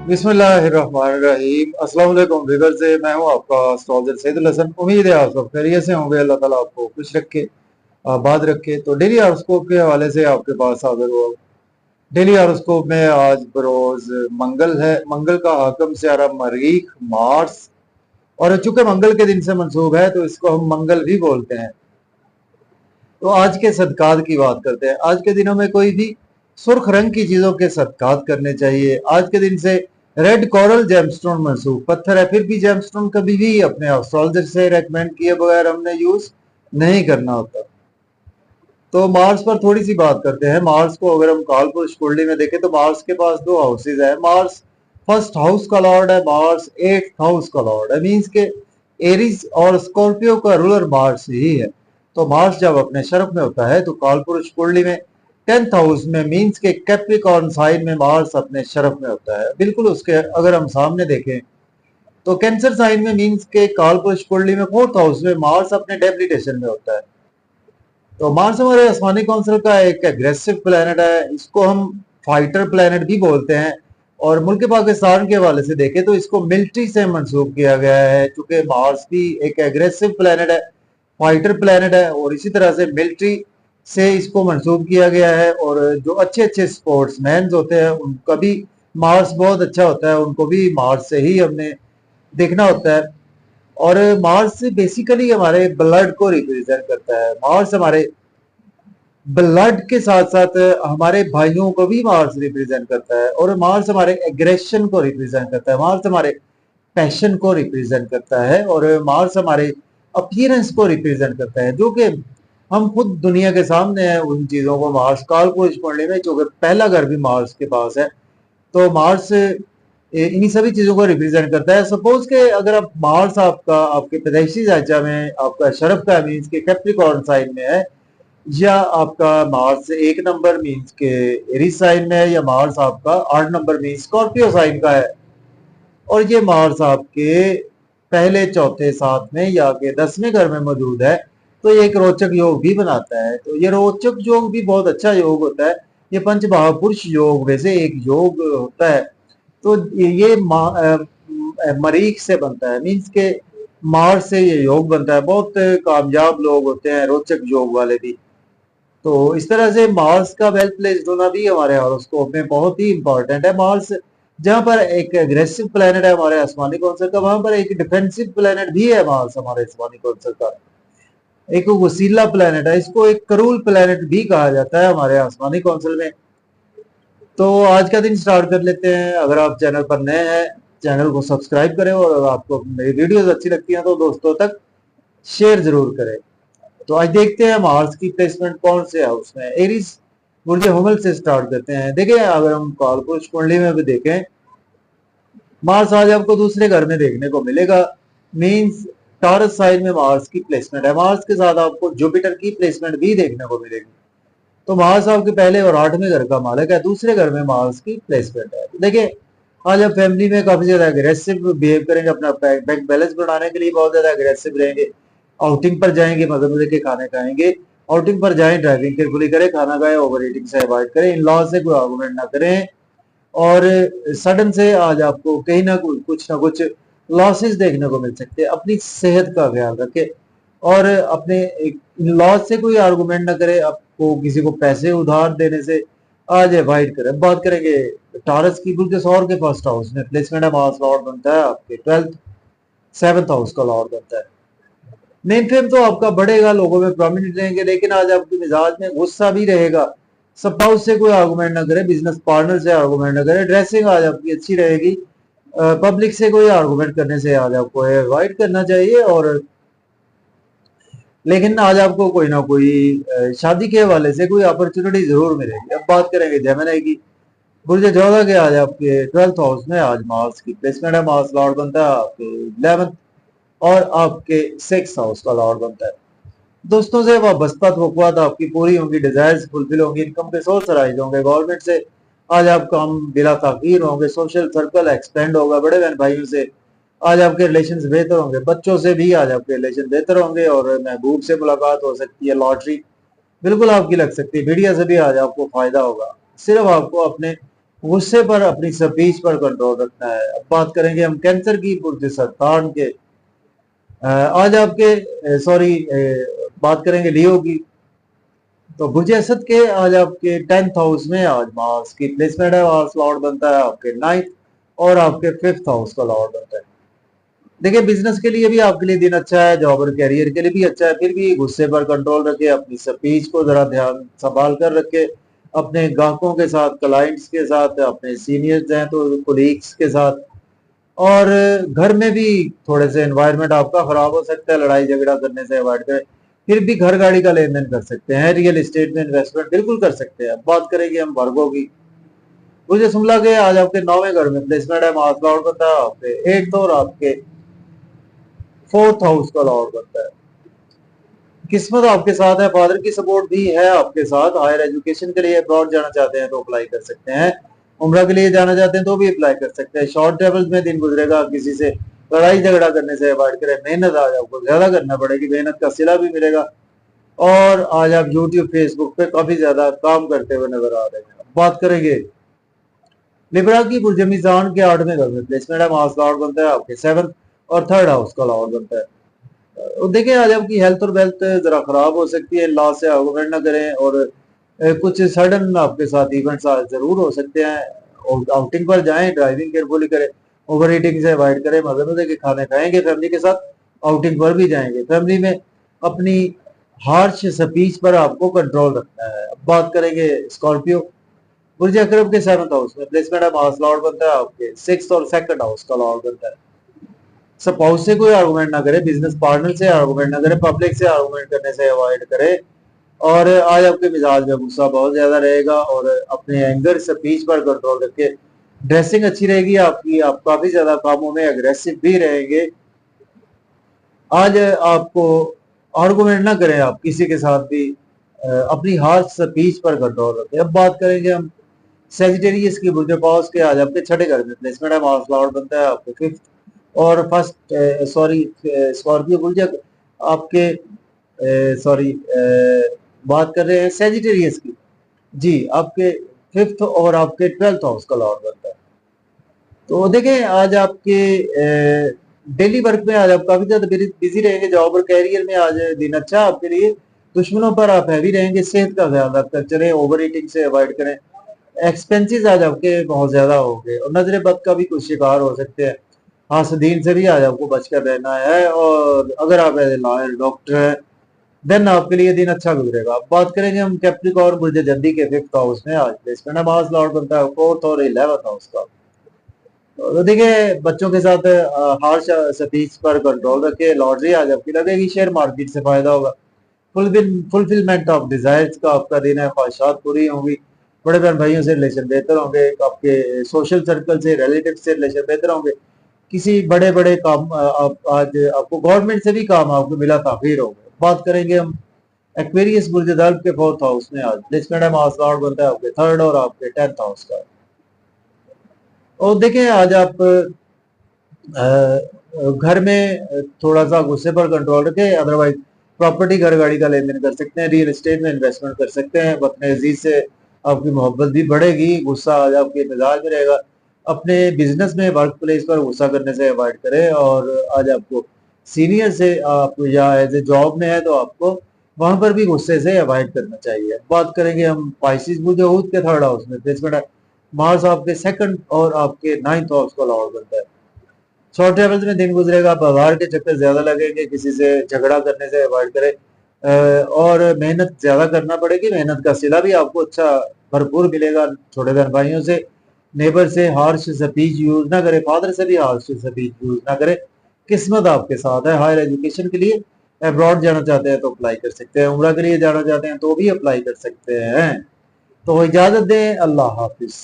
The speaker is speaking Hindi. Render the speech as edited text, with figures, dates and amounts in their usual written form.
बिस्मिल्लाहिर्रहमानिर्रहीम। अस्सलाम वालेकुम व्यूअर्स से मैं हूं आपका एस्ट्रोलॉजर सैयदुल हसन। उम्मीद है आप सब खैरियत से होंगे। अल्लाह ताला आपको खुश रखे, आबाद रखे। तो डेली हॉरोस्कोप के हवाले से आपके पास हाजिर हुआ। डेली हॉरोस्कोप में आज बरोज मंगल है। मंगल का हाकम सियारा मरीख मार्स, और चूंकि मंगल के दिन से मंसूब है तो इसको हम मंगल भी बोलते हैं। तो आज के सदकात की बात करते हैं। आज के दिनों में कोई भी सुर्ख रंग की चीजों के सदकात करने चाहिए। आज के दिन से रेड कोरल जेमस्टोन मंसूब पत्थर है, फिर भी जेमस्टोन कभी भी अपने एस्ट्रोलॉजर से रेकमेंड किए बगैर हमने यूज नहीं करना होता। तो मार्स पर थोड़ी सी बात करते हैं। मार्स को अगर हम कालपुरुष कुंडली में देखें तो मार्स के पास दो हाउसेज है। मार्स फर्स्ट हाउस का लॉर्ड है, मार्स एट्थ हाउस का लॉर्ड है। मीन्स के एरीज और स्कॉर्पियो का रूलर मार्स ही है। तो मार्स जब अपने शरफ में होता है तो कालपुरुष कुंडली में 10th हाउस में मीन्स के कैप्रिकॉर्न साइन में मार्स अपने शरफ में होता है। बिल्कुल उसके अगर हम सामने देखें तो कैंसर साइन में मीन्स के कालपुरुष कुंडली में 4th हाउस में मार्स अपने डेबिलिटेशन में होता है। तो मार्स हमारे आसमानी कौंसिल का एक एग्रेसिव प्लेनेट है। इसको हम फाइटर प्लेनेट भी बोलते हैं। और मुल्क पाकिस्तान के हवाले से देखें तो इसको मिलिट्री से मंसूब किया गया है, क्योंकि मार्स भी एक एग्रेसिव प्लेनेट है, फाइटर प्लेनेट है, और इसी तरह से मिलिट्री से इसको मंसूब किया गया है। और जो अच्छे अच्छे स्पोर्ट्समैन होते हैं उनका भी मार्स बहुत अच्छा होता है, उनको भी मार्स से ही हमने देखना होता है। और मार्स बेसिकली हमारे ब्लड को रिप्रेजेंट करता है। मार्स हमारे ब्लड के साथ साथ हमारे भाइयों को भी मार्स रिप्रेजेंट करता है। और मार्स हमारे एग्रेशन को रिप्रेजेंट करता है, मार्स हमारे पैशन को रिप्रेजेंट करता है, और मार्स हमारे अपीयरेंस को रिप्रेजेंट करता है, जो कि हम खुद दुनिया के सामने है उन चीजों को। मार्स कालपुरुष कुंडली में चूंकि पहला घर भी मार्स के पास है, तो मार्स इन्हीं सभी चीजों को रिप्रेजेंट करता है। सपोज के अगर आप मार्स आपका आपके पैदाइशी ढांचा में आपका शरफ का मीन्स के कैप्रिकॉर्न साइन में है, या आपका मार्स 1 नंबर मीन्स के एरीज साइन में है, या मार्स आपका 8 नंबर मीन्स स्कॉर्पियो साइन का है, और ये मार्स आपके पहले चौथे साथ में या के 10वें घर में मौजूद है, तो ये एक रोचक योग भी बनाता है। तो ये रोचक योग भी बहुत अच्छा योग होता है। ये पंच महापुरुष योग में से एक योग होता है। तो ये मरीख से बनता है, मीन्स के मार्स से ये योग बनता है। बहुत कामयाब लोग होते हैं रोचक योग वाले भी। तो इस तरह से मार्स का वेल प्लेस्ड होना भी हमारे हॉरोस्कोप में बहुत ही इंपॉर्टेंट है। मार्स जहां पर एक एग्रेसिव प्लेनेट है हमारे आसमानी कौंसिल का, वहां पर एक डिफेंसिव प्लेनेट भी है। मार्स हमारे आसमानी कौंसिल का एक वसीला प्लेनेट है, इसको एक करूल प्लेनेट भी कहा जाता है हमारे आसमानी कौंसिल में। तो आज का दिन स्टार्ट कर लेते हैं। अगर आप चैनल पर नए हैं, चैनल को सब्सक्राइब करें, और अगर आपको मेरी वीडियोस अच्छी लगती हैं तो दोस्तों तक शेयर जरूर करें। तो आज देखते हैं मार्स की प्लेसमेंट कौन से हाउस में। एरीज बुर्ज हमल से स्टार्ट करते हैं। देखिए अगर हम कालपुरुष कुंडली में भी देखें, मार्स आज आपको दूसरे घर में देखने को मिलेगा। मींस टॉरस साइन में मार्स की प्लेसमेंट है। मार्स के साथ आपको जुपिटर की प्लेसमेंट भी देखने को मिलेगी। तो मार्स आपके पहले और 8वें घर का मालिक है, दूसरे घर में मार्स की प्लेसमेंट है। तो देखिए आज आप फैमिली में काफी ज्यादा अग्रेसिव बिहेव करेंगे, अपना बैंक बैलेंस बढ़ाने के लिए बहुत ज्यादा अग्रेसिव रहेंगे। आउटिंग पर जाएंगे, मजे मजे के खाने खाएंगे। आउटिंग पर जाएं, ड्राइविंग केयरफुली करें, खाना खाएं, ओवर ईटिंग से अवॉइड करें, इन लॉ से कोई आर्गूमेंट ना करें। और सडन से आज आपको कहीं ना कुछ लॉसेस देखने को मिल सकते हैं। अपनी सेहत का ख्याल रखें, और अपने इन लॉ से कोई आर्गूमेंट ना करें। आपको किसी को पैसे उधार देने से आज अवॉइड करें। बात करेंगे टॉरस की, बुर्ज सौर के फर्स्ट हाउस में प्लेसमेंट है। मार्स लॉर्ड बनता है आपके 7th हाउस का लॉर्ड बनता है। मेन फेम तो आपका बढ़ेगा, लोगों में प्रोमिनेंट रहेंगे, लेकिन आज आपके मिजाज में गुस्सा भी रहेगा। स्पाउस से कोई आर्गूमेंट ना करे, बिजनेस पार्टनर से आर्गूमेंट ना करे। ड्रेसिंग आज आपकी अच्छी रहेगी। पब्लिक से कोई आर्गूमेंट करने से आज आपको अवॉइड करना चाहिए। और लेकिन आज आपको कोई ना कोई शादी के हवाले से कोई अपॉर्चुनिटी जरूर मिलेगी। अब बात करेंगे जेमिनी की, बुर्ज 14 के आज आपके 12th हाउस में आज मार्स की प्लेसमेंट है। मार्स लॉर्ड बनता है आपके 11th और आपके 6th हाउस का लॉर्ड बनता है। दोस्तों से वाबस्ता तवक्कुआत आपकी पूरी होंगी, डिजायर्स फुलफिल होंगी, इनकम के सोर्स राइज होंगे, गवर्नमेंट से आज आप काम बिला ताखीर होंगे, सोशल सर्कल एक्सपेंड होगा, बड़े बहन भाइयों से आज आपके रिलेशंस बेहतर होंगे, बच्चों से भी आज आपके रिलेशन बेहतर होंगे, और महबूब से मुलाकात हो सकती है। लॉटरी बिल्कुल आपकी लग सकती है। मीडिया से भी आज आपको फायदा होगा। सिर्फ आपको अपने गुस्से पर, अपनी स्पीच पर कंट्रोल रखना है। अब बात करेंगे हम कैंसर की, बुर्ज सरतान के। आज आपके सॉरी बात करेंगे लियो की। तो बुर्ज असद के आज आपके 10th हाउस में आज मार्स की प्लेसमेंट है। मार्स लॉर्ड बनता है आपके 9th और आपके 5th हाउस का लॉर्ड बनता है। देखिए बिजनेस के लिए भी आपके लिए दिन अच्छा है, जॉब और कैरियर के लिए भी अच्छा है। फिर भी गुस्से पर कंट्रोल रखे, अपनी स्पीच को जरा ध्यान संभाल कर रखे, अपने ग्राहकों के साथ, क्लाइंट्स के साथ, अपने सीनियर्स हैं तो कोलीग्स के साथ। और घर में भी थोड़े से एनवायरनमेंट आपका खराब हो सकता है, लड़ाई झगड़ा करने से अवॉइड करें। फिर भी घर गाड़ी का लेन देन कर सकते हैं, रियल एस्टेट में इन्वेस्टमेंट बिल्कुल कर सकते हैं। बात करेंगे हम वर्गो की। मुझे सुमला के आज आपके 9वें घर में प्लेसमेंट है, मार्स लॉर्ड बनता है आपके 8th और आपके 4th हाउस का लॉर्ड बनता है। किस्मत आपके साथ है, फादर की सपोर्ट भी है आपके साथ। हायर एजुकेशन के लिए अब्रॉड जाना चाहते हैं तो अप्लाई कर सकते हैं, उम्रा के लिए जाना चाहते हैं तो भी अप्लाई कर सकते हैं। शॉर्ट ट्रेवल्स में दिन गुजरेगा, किसी से लड़ाई झगड़ा करने से अवॉइड करें। मेहनत आज आपको ज्यादा करना पड़ेगी, मेहनत का सिला भी मिलेगा। और आज आप यूट्यूब फेसबुक पे काफी ज्यादा काम करते हुए नजर आ रहे हैं। बात करेंगे लिब्रा की, बुर्ज मीज़ान के 8वें घर में प्लेसमेंट है, मार्स लॉर्ड बनता है आपके 7th और 3rd हाउस का लॉर्ड बनता है। देखिए आज आपकी हेल्थ और वेल्थ जरा खराब हो सकती है, लॉस से आर्गुमेंट ना करें। और कुछ सडन आपके साथ इवेंट्स जरूर हो सकते हैं। और आउटिंग पर जाएं, ड्राइविंग केयरफुली करें, ओवर ईटिंग से अवॉइड करें। मजे मजे के खाने खाएंगे फैमिली के साथ, आउटिंग पर भी जाएंगे। फैमिली में अपनी हार्श स्पीच पर आपको कंट्रोल रखना है। अब बात करेंगे स्कॉर्पियो, बुर्ज अकरब के 7th हाउस में प्लेसमेंट है, मार्स लॉर्ड बनता है आपके 6th और 2nd हाउस का लॉर्ड बनता है। स्पाउस से कोई आर्गुमेंट ना करे, बिजनेस पार्टनर से आर्गुमेंट ना करे, पब्लिक से आर्गुमेंट करने से अवॉइड करे। और आज आपके मिजाज में गुस्सा बहुत ज्यादा रहेगा, और अपने एंगर स्पीच पर कंट्रोल रखे। ड्रेसिंग अच्छी रहेगी आपकी, आप काफी ज्यादा कामों में अग्रेसिव भी रहेंगे। आज आपको आर्गुमेंट ना करें आप किसी के साथ भी, अपनी हार्श स्पीच पर कंट्रोल रखें। अब बात करेंगे हम सेजिटेरियस की, बुर्ज पाउस के आज आपके 6ठे घर में प्लेसमेंट है, मार्स लॉर्ड बनता है आपके 5th और फर्स्ट सॉरी स्कॉर्पियो बुर्ज आपके सॉरी बात कर रहे हैं सेजिटेरियस की। जी आपके 5th और आपके 12th हाउस का लॉर्ड बनता है। तो देखें आज आपके डेली वर्क में आज आप काफी ज्यादा बिजी रहेंगे। जॉब और कैरियर में आज दिन अच्छा आपके लिए। दुश्मनों पर आप हैवी रहेंगे, सेहत का ख्याल रखकर चलें, ओवर ईटिंग से अवॉइड करें। एक्सपेंसेस आज आपके बहुत ज्यादा होंगे और नजर बद का भी कुछ शिकार हो सकते हैं। हासदीन से भी आज आपको बचकर रहना है। और अगर आप एज लॉयर डॉक्टर हैं देन आपके लिए दिन अच्छा गुजरेगा। अब बात करेंगे हम कैप्रिकॉर्न, बुर्ज जद्दी के 5th हाउस में आज प्लेसमेंट है, मार्स लॉर्ड बनता है 4th और 11th हाउस का। तो देखिए बच्चों के साथ हार्श स्पीच पर कंट्रोल रखे। लॉटरी आज आपकी लगेगी, शेयर मार्केट से फायदा होगा। फुलफिलमेंट ऑफ डिजायर्स का आपका दिन है, ख्वाहिशात पूरी होंगी। बड़े बहन भाइयों से रिलेशन बेहतर होंगे, आपके सोशल सर्कल से, रिलेटिव से रिलेशन बेहतर होंगे। किसी बड़े बड़े काम आप आज आपको गवर्नमेंट से भी काम आपको मिला ताखीर होगा। बात करेंगे हम एक्वेरियस, बुर्ज दल्ब के 4th हाउस में आज प्लेसमेंट है, मार्स लॉर्ड बनता है आपके 3rd और आपके 10th हाउस का। और देखें आज आप घर में थोड़ा सा गुस्से पर कंट्रोल रखें, अदरवाइज प्रॉपर्टी, घर गाड़ी का लेन देन कर सकते हैं, रियल एस्टेट में इन्वेस्टमेंट कर सकते हैं। अपने अजीज से आपकी मोहब्बत भी बढ़ेगी, गुस्सा आज आपके मिजाज में रहेगा। अपने बिजनेस में, वर्क प्लेस पर गुस्सा करने से अवॉइड करें। और आज आपको सीनियर से आप या एज ए जॉब में है तो आपको वहां पर भी गुस्से से अवॉइड करना चाहिए। बात करेंगे हम पाइसिस, बुर्ज हूत के 3rd हाउस में प्लेसमेंट है, मार्स आपके 2nd और आपके 9th हाउस का लॉर्ड बनता है। शॉर्ट ट्रेवल्स में दिन गुजरेगा, बाजार के चक्कर ज्यादा लगेंगे, किसी से झगड़ा करने से अवॉइड करें। और मेहनत ज्यादा करना पड़ेगी, मेहनत का सिला भी आपको अच्छा भरपूर मिलेगा। छोटे बहन भाइयों से, नेबर से हार्श स्पीच यूज ना करें, फादर से भी हार्श स्पीच यूज ना करें। किस्मत आपके साथ है। हायर एजुकेशन के लिए अब्रॉड जाना चाहते हैं तो अप्लाई कर सकते हैं, उम्रा के लिए जाना चाहते हैं तो भी अप्लाई कर सकते हैं। तो इजाजत दें, अल्लाह हाफिज।